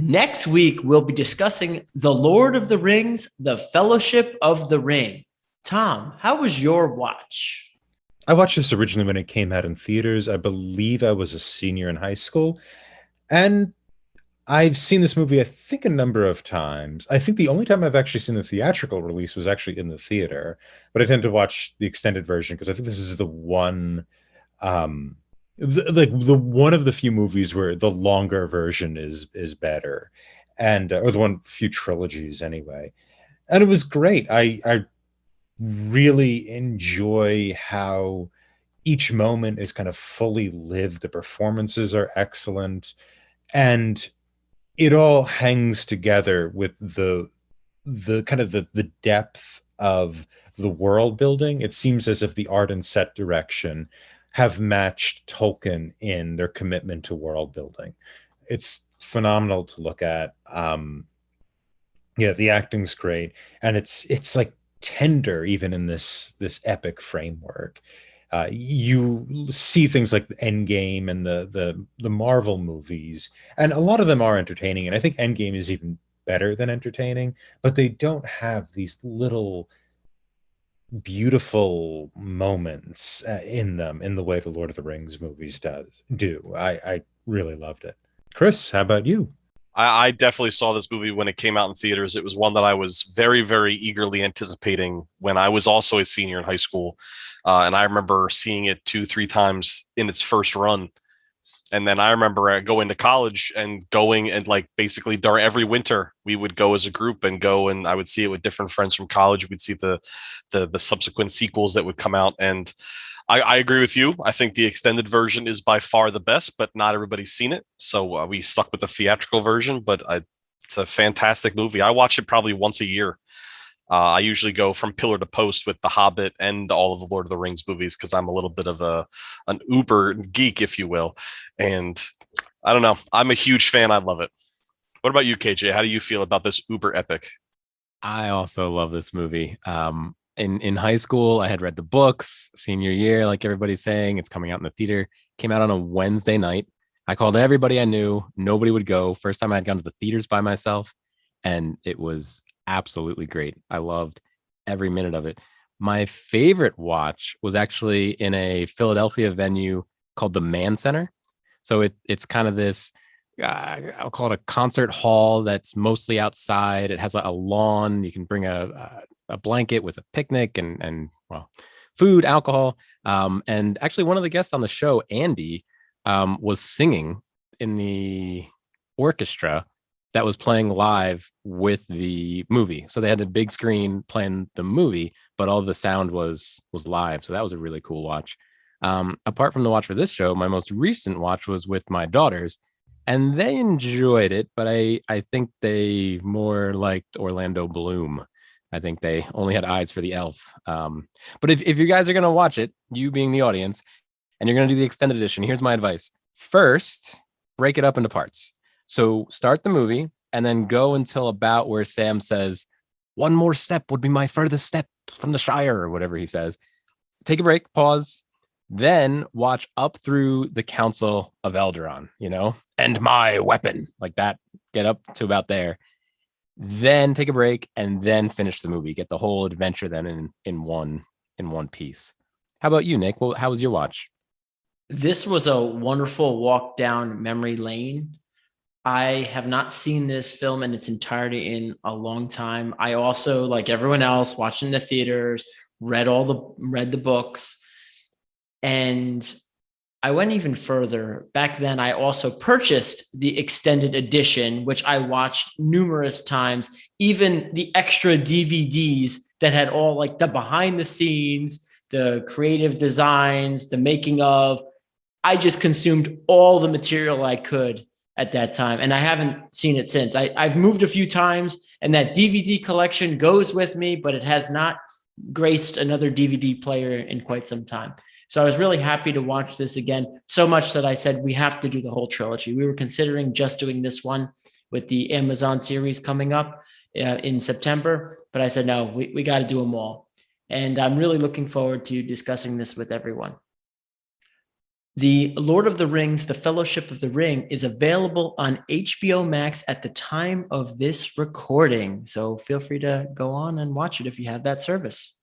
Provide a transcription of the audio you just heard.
Next week, we'll be discussing The Lord of the Rings, The Fellowship of the Ring. Tom, how was your watch? I watched this originally when it came out in theaters. I believe I was a senior in high school. And I've seen this movie, I think, a number of times. I think the only time I've actually seen the theatrical release was actually in the theater, but I tend to watch the extended version because I think this is the one, like the one of the few movies where the longer version is better, and or the one few trilogies anyway. And it was great. I really enjoy how each moment is kind of fully lived. The performances are excellent, and it all hangs together with the kind of the depth of the world building. It seems as if the art and set direction have matched Tolkien in their commitment to world building. It's phenomenal to look at. Yeah, the acting's great, and it's like tender even in this epic framework. You see things like the Endgame and the Marvel movies, and a lot of them are entertaining, and I think Endgame is even better than entertaining, but they don't have these little beautiful moments in them in the way the Lord of the Rings movies does do. I really loved it. Chris, how about you? I definitely saw this movie when it came out in theaters. It was one that I was very, very eagerly anticipating when I was also a senior in high school. And I remember seeing it two, three times in its first run. And then I remember going to college and going and like basically during every winter we would go as a group and go and I would see it with different friends from college. We'd see the subsequent sequels that would come out. And I agree with you. I think the extended version is by far the best, but not everybody's seen it. So we stuck with the theatrical version, but it's a fantastic movie. I watch it probably once a year. I usually go from pillar to post with The Hobbit and all of the Lord of the Rings movies because I'm a little bit of an uber geek, if you will. And I don't know. I'm a huge fan. I love it. What about you, KJ? How do you feel about this uber epic? I also love this movie. In high school, I had read the books. Senior year, like everybody's saying, it's coming out in the theater. Came out on a Wednesday night. I called everybody I knew. Nobody would go. First time I had gone to the theaters by myself, and it was absolutely great. I loved every minute of it. My favorite watch was actually in a Philadelphia venue called the Mann Center. So it's kind of this I'll call it a concert hall that's mostly outside. It has a lawn. You can bring a blanket with a picnic and well, food, alcohol. And actually, one of the guests on the show, Andy, was singing in the orchestra that was playing live with the movie. So they had the big screen playing the movie, but all the sound was live. So that was a really cool watch. Apart from the watch for this show, my most recent watch was with my daughters, and they enjoyed it, but I think they more liked Orlando Bloom. I think they only had eyes for the elf. But if you guys are gonna watch it, you being the audience, and you're gonna do the extended edition, here's my advice. First, break it up into parts. So start the movie and then go until about where Sam says, "One more step would be my furthest step from the Shire," or whatever he says. Take a break, pause, then watch up through the Council of Eldaron, and my weapon, like that. Get up to about there, then take a break, and then finish the movie. Get the whole adventure then in one piece. How about you, Nick? Well, how was your watch? This was a wonderful walk down memory lane. I have not seen this film in its entirety in a long time. I also, like everyone else, watched in the theaters, read the books, and I went even further. Back then, I also purchased the extended edition, which I watched numerous times, even the extra DVDs that had all like the behind the scenes, the creative designs, the making of. I just consumed all the material I could at that time, and I haven't seen it since. I've moved a few times, and that DVD collection goes with me, but it has not graced another DVD player in quite some time. So I was really happy to watch this again, so much that I said we have to do the whole trilogy. We were considering just doing this one with the Amazon series coming up in September, but I said, no, we got to do them all. And I'm really looking forward to discussing this with everyone. The Lord of the Rings, The Fellowship of the Ring, is available on HBO Max at the time of this recording. So feel free to go on and watch it if you have that service.